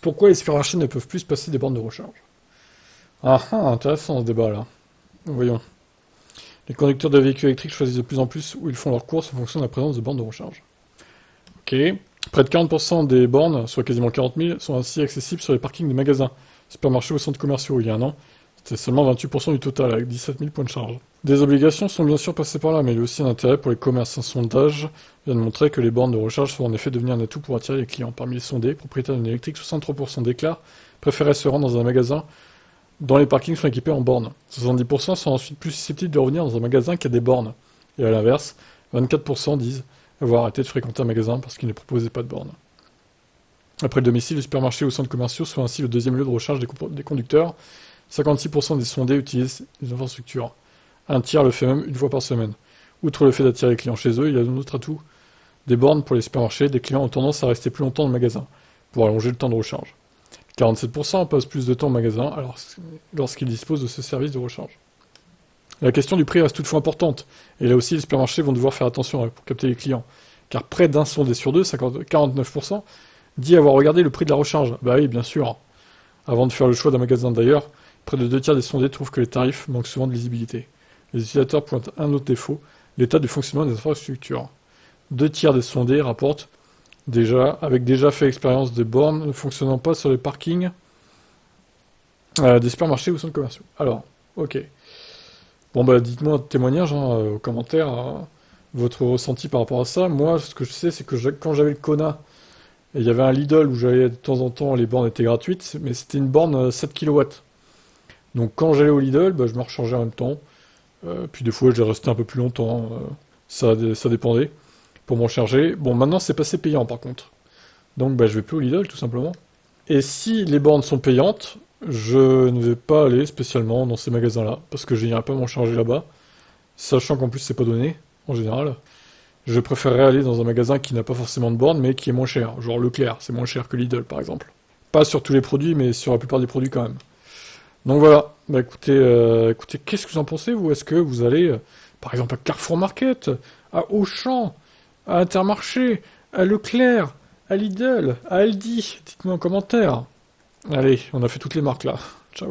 Pourquoi les supermarchés ne peuvent plus se passer des bornes de recharge? Ah ah, intéressant ce débat là. Voyons. Les conducteurs de véhicules électriques choisissent de plus en plus où ils font leurs courses en fonction de la présence de bornes de recharge. Ok. Près de 40% des bornes, soit quasiment 40 000, sont ainsi accessibles sur les parkings des magasins, supermarchés ou centres commerciaux. Il y a un an, c'était seulement 28% du total, avec 17 000 points de charge. Des obligations sont bien sûr passées par là, mais il y a aussi un intérêt pour les commerces. Un sondage vient de montrer que les bornes de recharge sont en effet devenues un atout pour attirer les clients. Parmi les sondés, propriétaires d'une électrique, 63% déclarent préférer se rendre dans un magasin dont les parkings sont équipés en bornes. 70% sont ensuite plus susceptibles de revenir dans un magasin qui a des bornes. Et à l'inverse, 24% disent avoir arrêté de fréquenter un magasin parce qu'il ne proposait pas de bornes. Après le domicile, les supermarchés ou centres commerciaux sont ainsi le deuxième lieu de recharge des conducteurs. 56% des sondés utilisent les infrastructures. Un tiers le fait même une fois par semaine. Outre le fait d'attirer les clients chez eux, il y a un autre atout. Des bornes pour les supermarchés, des clients ont tendance à rester plus longtemps dans le magasin, pour allonger le temps de recharge. 47% passent plus de temps au magasin lorsqu'ils disposent de ce service de recharge. La question du prix reste toutefois importante, et là aussi les supermarchés vont devoir faire attention pour capter les clients, car près d'un sondé sur deux, 49%, dit avoir regardé le prix de la recharge. Bah oui, bien sûr. Avant de faire le choix d'un magasin d'ailleurs, près de 2 tiers des sondés trouvent que les tarifs manquent souvent de lisibilité. Les utilisateurs pointent un autre défaut, l'état du fonctionnement des infrastructures. 2 tiers des sondés rapportent avec déjà fait expérience de bornes ne fonctionnant pas sur les parkings des supermarchés ou centres commerciaux. Alors, ok. Bon bah dites-moi un témoignage aux commentaires votre ressenti par rapport à ça. Moi, ce que je sais, c'est que quand j'avais le Kona, et il y avait un Lidl où j'allais de temps en temps, les bornes étaient gratuites, mais c'était une borne 7 kW. Donc quand j'allais au Lidl, bah, je me rechargeais en même temps. Puis des fois, je restais un peu plus longtemps. Ça dépendait pour m'en charger. Bon, maintenant, c'est passé payant par contre. Donc bah, je vais plus au Lidl, tout simplement. Et si les bornes sont payantes, je ne vais pas aller spécialement dans ces magasins-là, parce que je n'irai pas m'en charger là-bas, sachant qu'en plus c'est pas donné, en général. Je préférerais aller dans un magasin qui n'a pas forcément de bornes, mais qui est moins cher, genre Leclerc, c'est moins cher que Lidl par exemple. Pas sur tous les produits, mais sur la plupart des produits quand même. Donc voilà, bah écoutez, qu'est-ce que vous en pensez vous? Est-ce que vous allez, par exemple, à Carrefour Market, à Auchan, à Intermarché, à Leclerc, à Lidl, à Aldi? Dites-moi en commentaire. Allez, on a fait toutes les marques là. Ciao.